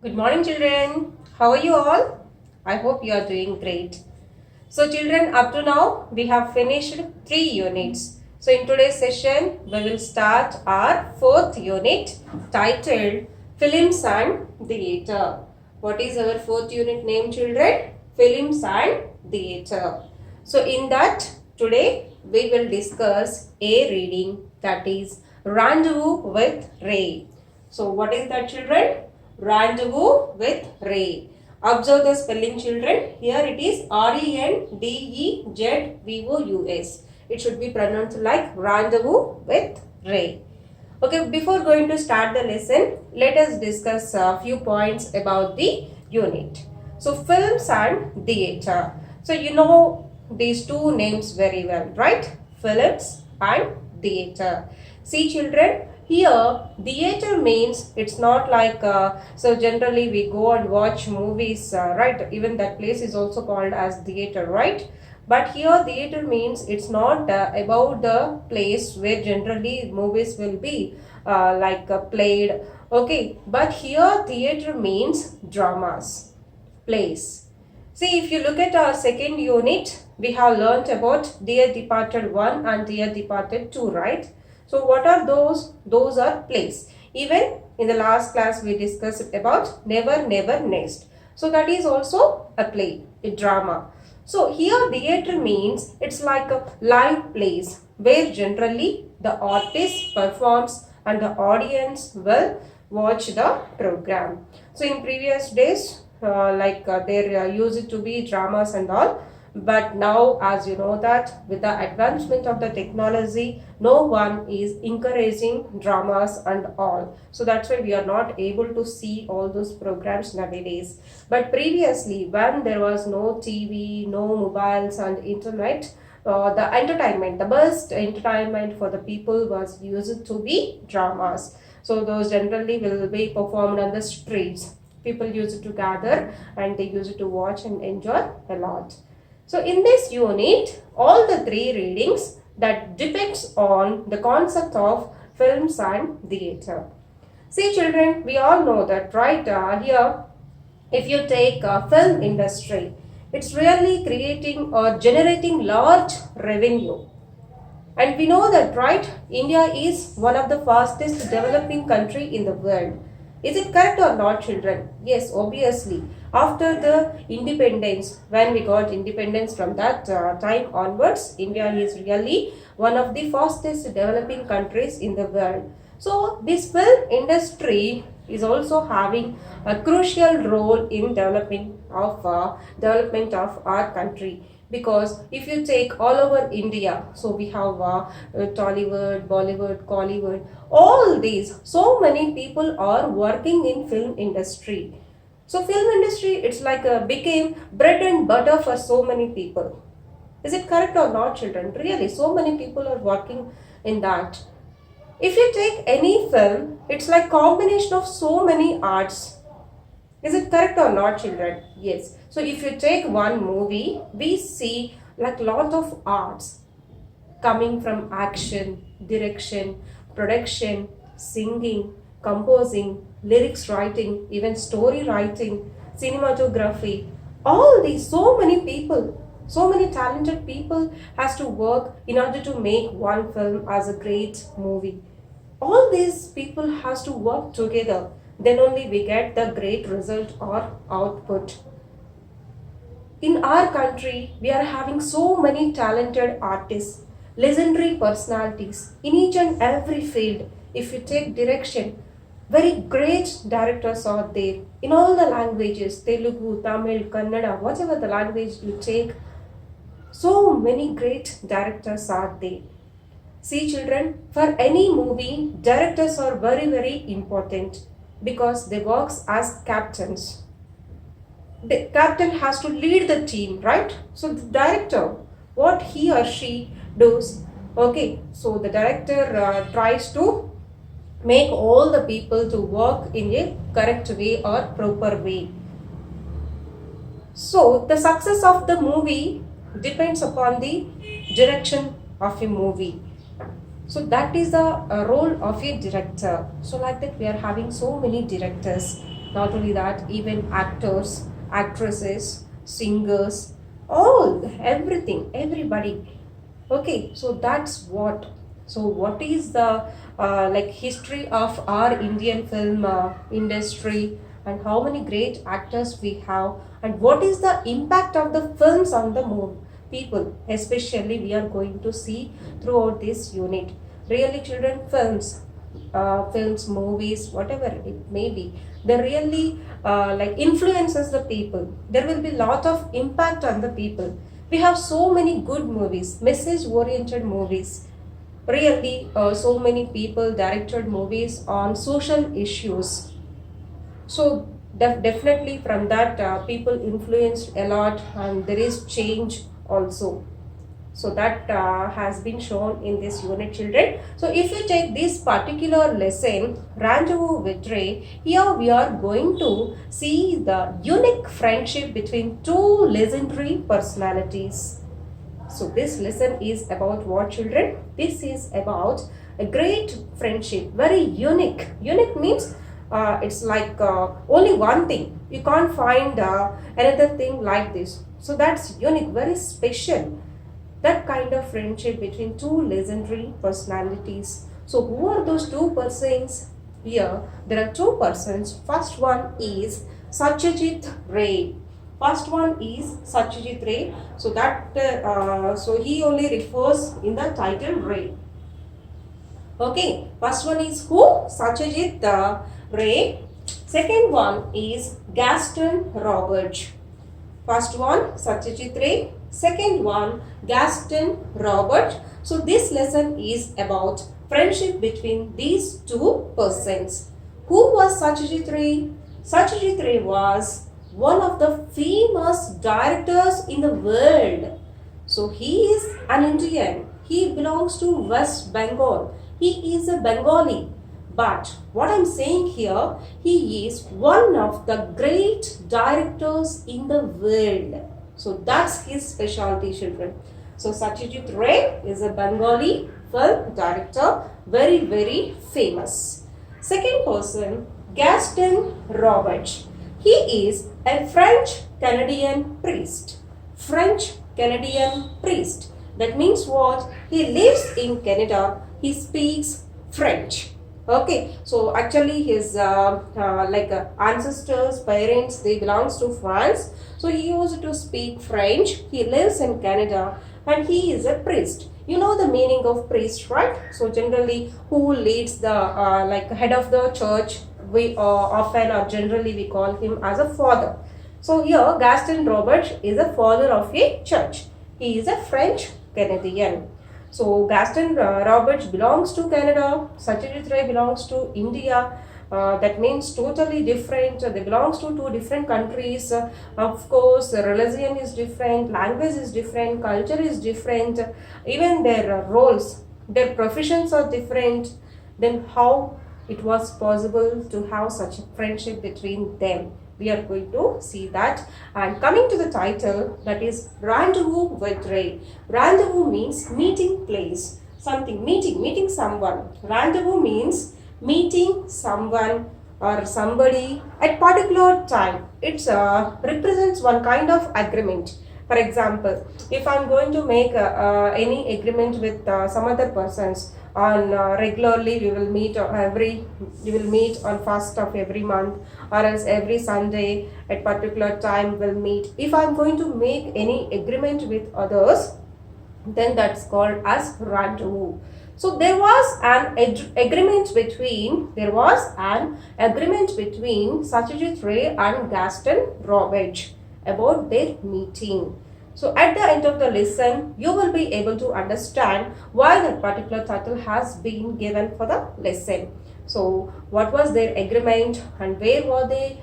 Good morning, children. How are you all? I hope you are doing great. So, children, up to now, we have finished 3 units. So, in today's session, we will start our fourth unit titled Films and Theatre. What is our fourth unit name, children? Films and Theatre. So, in that, today we will discuss a reading, that is Rendezvous with Ray. So, what is that, children? Rendezvous with Ray. Observe the spelling, children. Here it is Rendezvous. It should be pronounced like Rendezvous with Ray. Okay, before going to start the lesson, let us discuss a few points about the unit. So, films and theatre. So, you know these two names very well, right? Films and theatre. See, children, here theatre means it's not like so generally we go and watch movies, right? Even that place is also called as theatre, right? But here theatre means it's not about the place where generally movies will be played. Okay, but here theatre means dramas, plays. See, if you look at our second unit, we have learnt about Dear Departed 1 and Dear Departed 2, right? So what are those? Those are plays. Even in the last class we discussed about Never Never Next. So that is also a play, a drama. So here theatre means it's like a live plays where generally the artist performs and the audience will watch the program. So in previous days there used to be dramas and all, but now, as you know, that with the advancement of the technology, no one is encouraging dramas and all. So that's why we are not able to see all those programs nowadays. But previously, when there was no TV, no mobiles and internet, the entertainment, the best entertainment for the people was used to be dramas. So those generally will be performed on the streets. People used to gather and they used to watch and enjoy a lot. So in this unit, all the three readings that depends on the concept of films and theatre. See, children, we all know that right here, if you take film industry, it's really creating or generating large revenue. And we know that, right, India is one of the fastest developing country in the world. Is it correct or not, children? Yes, obviously. After the independence, when we got independence from that time onwards, India is really one of the fastest developing countries in the world. So, this film industry is also having a crucial role in development of our country. Because if you take all over India, so we have Tollywood, Bollywood, Collywood, all these, so many people are working in film industry. So film industry, it's like became bread and butter for so many people. Is it correct or not, children? Really, so many people are working in that. If you take any film, it's like combination of so many arts. Is it correct or not, children? Yes. So if you take one movie, we see like lot of arts coming from action, direction, production, singing, composing, lyrics writing, even story writing, cinematography. All these, so many people, so many talented people has to work in order to make one film as a great movie. All these people has to work together, then only we get the great result or output. In our country, we are having so many talented artists, legendary personalities in each and every field. If you take direction, very great directors are there in all the languages, Telugu, Tamil, Kannada, whatever the language you take. So many great directors are there. See, children, for any movie, directors are very important because they work as captains. The captain has to lead the team, right? So the director, what he or she does, okay, so the director tries to make all the people to work in a correct way or proper way. So the success of the movie depends upon the direction of a movie. So that is the role of a director. So like that we are having so many directors. Not only that, even actors, actresses, singers, all, everything, everybody. Okay, so that's what. So what is the like history of our Indian film industry, and how many great actors we have, and what is the impact of the films on the moon people, especially we are going to see throughout this unit. Really, children, films, movies, whatever it may be, they really like influences the people. There will be lot of impact on the people. We have so many good movies, message oriented movies. Really, so many people directed movies on social issues. So definitely from that, people influenced a lot, and there is change also. So that has been shown in this unit, children. So if you take this particular lesson, Rendezvous with Ray, here we are going to see the unique friendship between two legendary personalities. So this lesson is about what, children? This is about a great friendship, very unique. Unique means it's like only one thing. You can't find another thing like this. So that's unique, very special. That kind of friendship between two legendary personalities. So who are those two persons? Here there are two persons. First one is Satyajit Ray. First one is Satyajit Ray. So that so he only refers in the title Ray. Okay, first one is who? Satyajit Ray. Second one is Gaston Robert. First one Satyajit Ray. Second one Gaston Robert. So this lesson is about friendship between these two persons. Who was Satyajit Ray? Satyajit Ray was one of the famous directors in the world. So he is an Indian. He belongs to West Bengal. He is a Bengali. But what I'm saying here, he is one of the great directors in the world. So that's his specialty, children. So Satyajit Ray is a Bengali film director, very, very famous. Second person, Gaston Robert. He is a French-Canadian priest. French-Canadian priest. That means what? He lives in Canada. He speaks French. Okay, so actually his ancestors, parents, they belongs to France. So he used to speak French. He lives in Canada and he is a priest. You know the meaning of priest, right? So generally, who leads the head of the church, we often or generally we call him as a father. So here Gaston Robert is a father of a church. He is a French Canadian. So Gaston Roberts belongs to Canada. Satyajit Ray belongs to India. That means totally different. They belongs to two different countries. Of course, religion is different, language is different, culture is different. Even their roles, their professions are different. Then how it was possible to have such a friendship between them? We are going to see that. And coming to the title, that is Rendezvous with Ray. Rendezvous means meeting place, something, meeting someone. Rendezvous means meeting someone or somebody at particular time. It represents one kind of agreement. For example, if I am going to make any agreement with some other persons, on regularly we will meet on first of every month, or else every Sunday at particular time we'll meet. If I'm going to make any agreement with others, then that's called as rendezvous. So there was an agreement between Satyajit Ray and Gaston Robert about their meeting. So at the end of the lesson, you will be able to understand why that particular title has been given for the lesson. So what was their agreement and where were they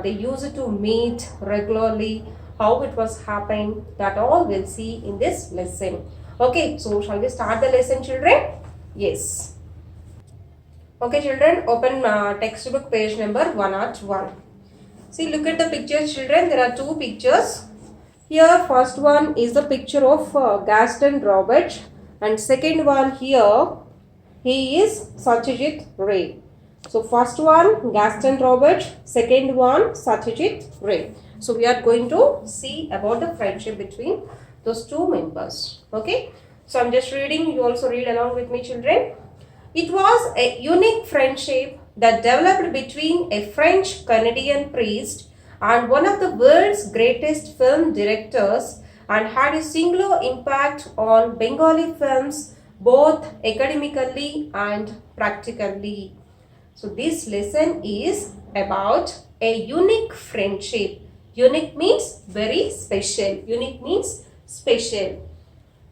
they used to meet regularly, how it was happening, that all we'll see in this lesson. Okay, so shall we start the lesson, children? Yes. Okay, children, open textbook page number 101. See, look at the pictures, children. There are two pictures. Here, first one is the picture of Gaston Robert, and second one here, he is Satyajit Ray. So first one Gaston Robert, second one Satyajit Ray. So we are going to see about the friendship between those two members. Okay. So I'm just reading. You also read along with me, children. It was a unique friendship that developed between a French Canadian priest and one of the world's greatest film directors, and had a singular impact on Bengali films both academically and practically. So this lesson is about a unique friendship. Unique means very special. Unique means special.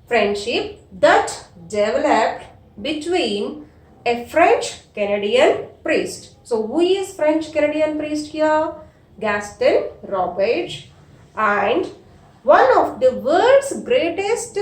Friendship that developed between a French Canadian priest. So who is French Canadian priest here? Gaston Robert, and one of the world's greatest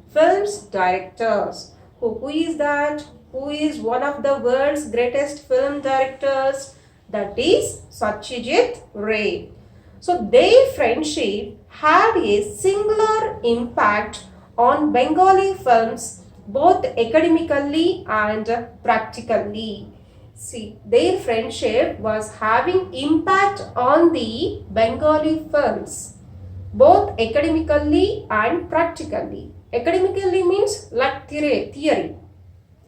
films directors. Who is that? Who is one of the world's greatest film directors? That is Satyajit Ray. So their friendship had a singular impact on Bengali films both academically and practically. See, their friendship was having impact on the Bengali films both academically and practically. Academically means like theory.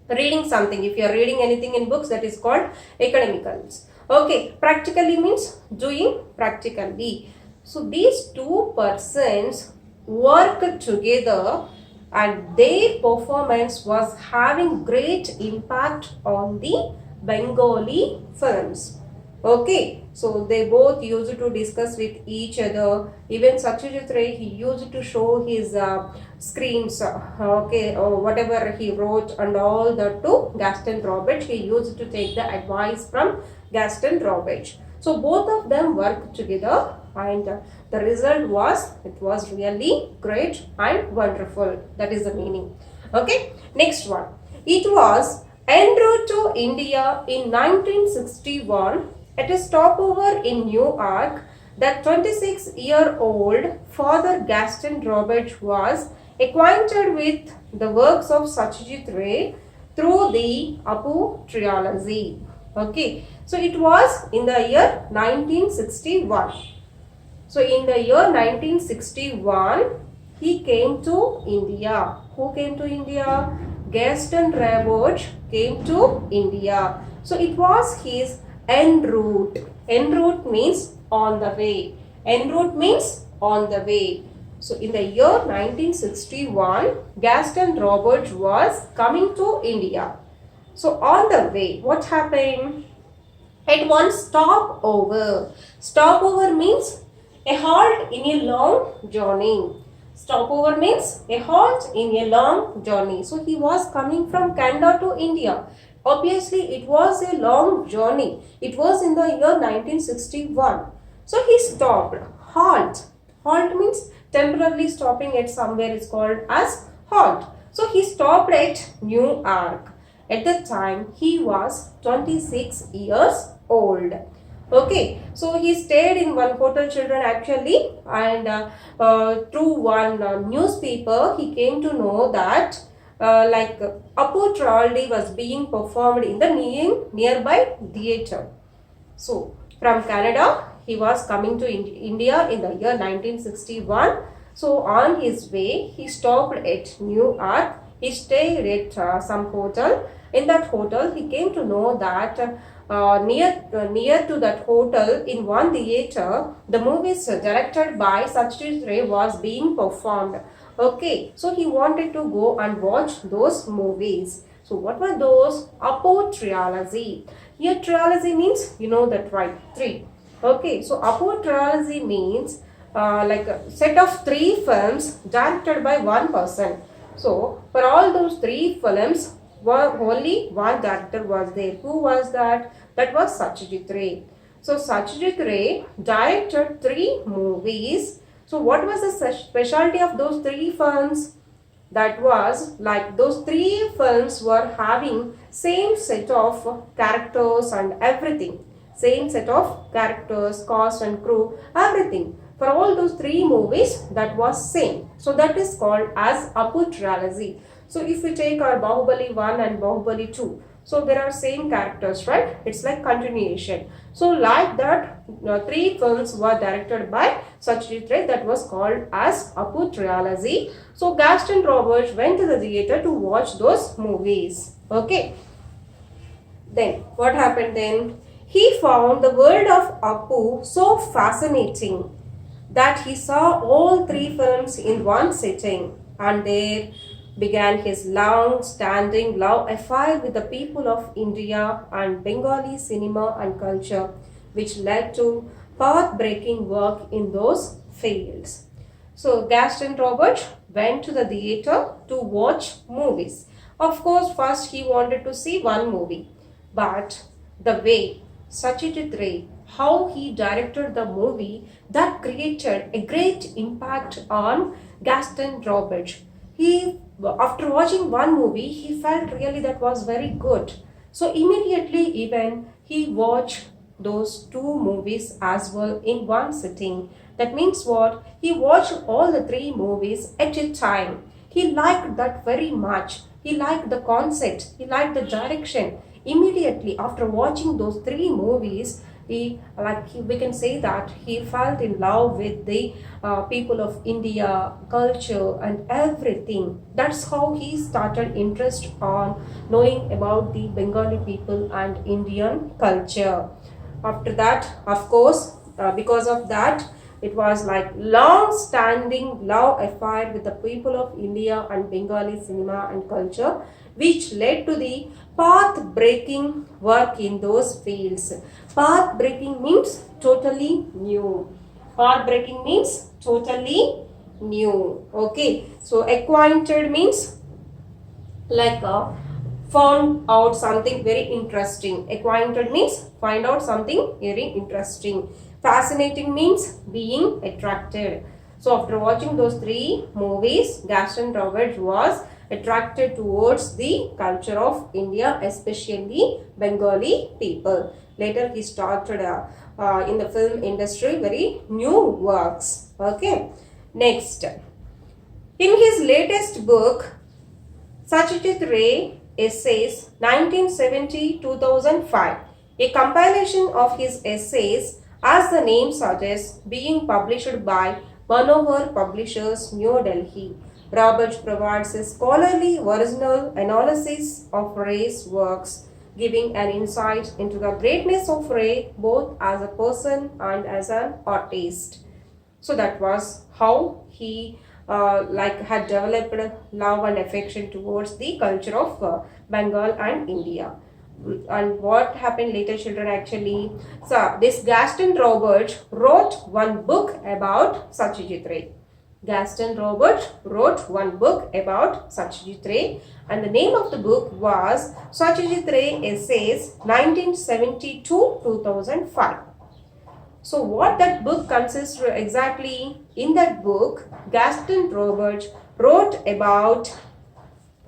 Reading something. If you are reading anything in books, that is called academicals. Okay, practically means doing practically. So these two persons worked together and their performance was having great impact on the Bengali films. Okay, so they both used to discuss with each other. Even Satyajit Ray, he used to show his screens, or whatever he wrote and all that to Gaston Robert. He used to take the advice from Gaston Robert. So both of them worked together, and the result was, it was really great and wonderful. That is the meaning. Okay, next one. It was en route to India in 1961 at a stopover in Newark that 26-year-old Father Gaston Robert was acquainted with the works of Satyajit Ray through the Apu trilogy. Okay, so it was in the year 1961. So in the year 1961, he came to India. Who came to India? Gaston Robert came to India. So it was his en route. En route means on the way. En route means on the way. So in the year 1961, Gaston Robert was coming to India. So on the way, what happened? At one stopover. Stopover means a halt in a long journey. Stopover means a halt in a long journey. So he was coming from Canada to India. Obviously, it was a long journey. It was in the year 1961. So he stopped. Halt. Halt means temporarily stopping at somewhere is called as halt. So he stopped at Newark. At the time, he was 26 years old. Okay, so he stayed in one hotel, children, actually, and through one newspaper, he came to know that Apu Traldi was being performed in the nearby theatre. So from Canada, he was coming to India in the year 1961. So on his way, he stopped at Newark. He stayed at some hotel. In that hotel, he came to know that near to that hotel, in one theatre, the movies directed by Satyajit Ray was being performed. Okay, so he wanted to go and watch those movies. So what were those? Apu trilogy. Here trilogy means, you know that, right? 3. Okay, so Apu trilogy means like a set of 3 films directed by one person. So for all those 3 films, only one director was there. Who was that? That was Satyajit Ray. So Satyajit Ray directed 3 movies. So what was the specialty of those 3 films? That was like those 3 films were having same set of characters and everything. Same set of characters, cast and crew, everything. For all those 3 movies, that was same. So that is called as Apu trilogy. So if we take our Bahubali 1 and Bahubali 2, So there are same characters, right? It's like continuation. So like that, 3 films were directed by Satyajit Ray, that was called as Apu trilogy. So Gaston Roberts went to the theater to watch those movies. Okay. Then what happened then? He found the world of Apu so fascinating that he saw all 3 films in one sitting, and there began his long-standing love affair with the people of India and Bengali cinema and culture, which led to path-breaking work in those fields. So Gaston Roberts went to the theater to watch movies. Of course, first he wanted to see one movie, but the way Satyajit Ray, how he directed the movie, that created a great impact on Gaston Roberts. He, after watching one movie, he felt really that was very good. So immediately even he watched those 2 movies as well in one sitting. That means what? He watched all the 3 movies at a time. He liked that very much. He liked the concept. He liked the direction. Immediately after watching those 3 movies, we can say that he fell in love with the people of India, culture and everything. That's how he started interest on knowing about the Bengali people and Indian culture. After that, of course, because of that, it was like long-standing love affair with the people of India and Bengali cinema and culture, which led to the path-breaking work in those fields. Path-breaking means totally new. Path-breaking means totally new. Okay, so acquainted means like found out something very interesting. Acquainted means find out something very interesting. Fascinating means being attracted. So after watching those 3 movies, Gaston Roberts was attracted towards the culture of India, especially Bengali people. Later he started in the film industry very new works. Okay. Next, in his latest book, Satyajit Ray Essays 1970-2005, a compilation of his essays, as the name suggests, being published by Manohar Publishers, New Delhi. Roberts provides a scholarly original analysis of Ray's works, giving an insight into the greatness of Ray both as a person and as an artist. So that was how he had developed love and affection towards the culture of Bengal and India. And what happened later, children, actually? So this Gaston Roberts wrote one book about Satyajit Ray. Gaston Roberts wrote one book about Satyajit Ray, and the name of the book was Satyajit Ray Essays 1970-2005. So what that book consists exactly? In that book, Gaston Roberts wrote about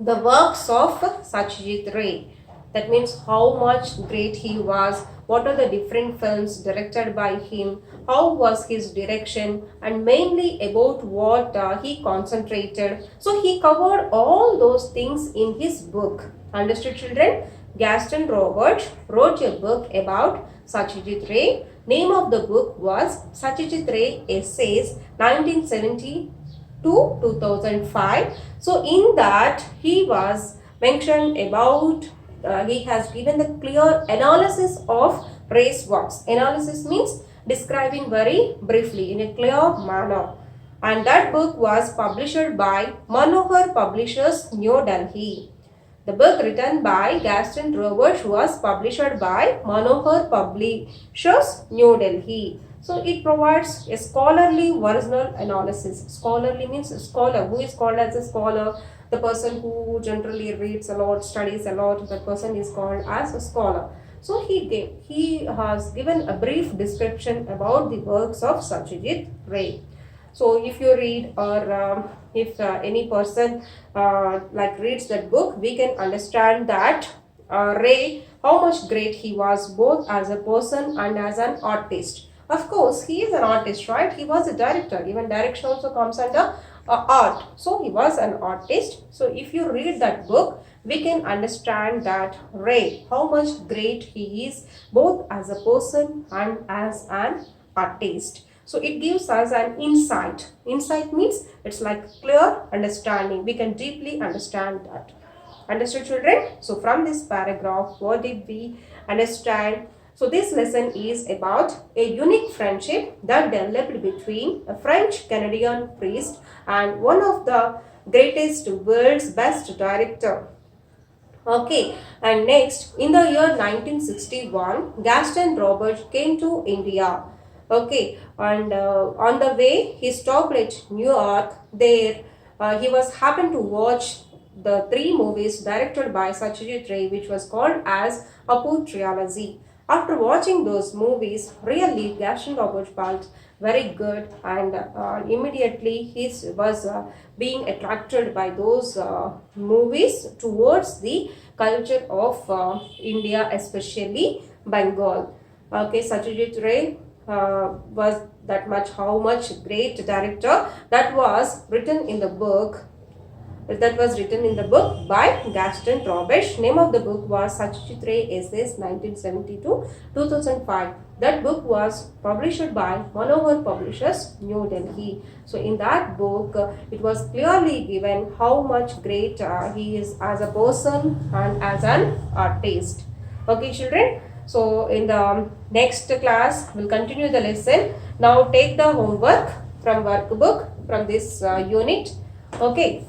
the works of Satyajit Ray. That means how much great he was, what are the different films directed by him, how was his direction, and mainly about what he concentrated. So he covered all those things in his book. Understood, children? Gaston Roberts wrote a book about Satyajit Ray. Name of the book was Satyajit Ray Essays 1970-2005. So in that he was mentioned about he has given the clear analysis of Ray's works. Analysis means describing very briefly in a clear manner. And that book was published by Manohar Publishers, New Delhi. The book written by Gaston Roberts was published by Manohar Publishers, New Delhi. So it provides a scholarly original analysis. Scholarly means a scholar. Who is called as a scholar? The person who generally reads a lot, studies a lot, that person is called as a scholar. So he has given a brief description about the works of Satyajit Ray. So if you read or if any person reads that book, we can understand that Ray, how much great he was both as a person and as an artist. Of course, he is an artist, right? He was a director. Even direction also comes under art. So he was an artist. So if you read that book, we can understand that Ray, how much great he is both as a person and as an artist. So it gives us an insight. Insight means it's like clear understanding. We can deeply understand that. Understood, children? So from this paragraph, what did we understand? So this lesson is about a unique friendship that developed between a French-Canadian priest and one of the greatest world's best director. Okay, and next, in the year 1961, Gaston Roberts came to India. Okay, and on the way, he stopped at New York. There, he was happened to watch the 3 movies directed by Satyajit Ray, which was called as Apu Trilogy. After watching those movies, really Gaston Roberts felt very good, and immediately he was being attracted by those movies towards the culture of India, especially Bengal. Okay, Satyajit Ray was that much, how much great director that was written in the book. That was written in the book by Gaston Roberts. Name of the book was Satyajit Ray Essays 1972-2005. That book was published by Manohar Publishers, New Delhi. So in that book, it was clearly given how much great he is as a person and as an artist. Okay, children. So in the next class, we'll continue the lesson. Now take the homework from workbook from this unit. Okay.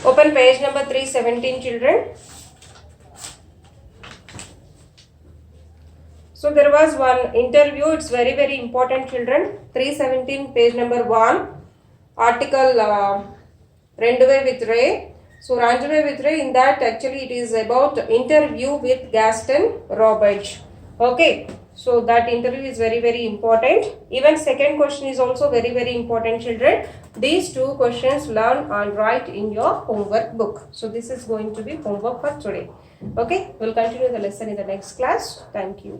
Open page number 317, children. So there was one interview. It's very important, children. 317, page number 1. Article Rendzevous with Ray. So Rendzevous with Ray, in that actually it is about interview with Gaston Roberts. Okay. So that interview is very important. Even second question is also very important, children. These 2 questions learn and write in your homework book. So this is going to be homework for today. Okay, we'll continue the lesson in the next class. Thank you.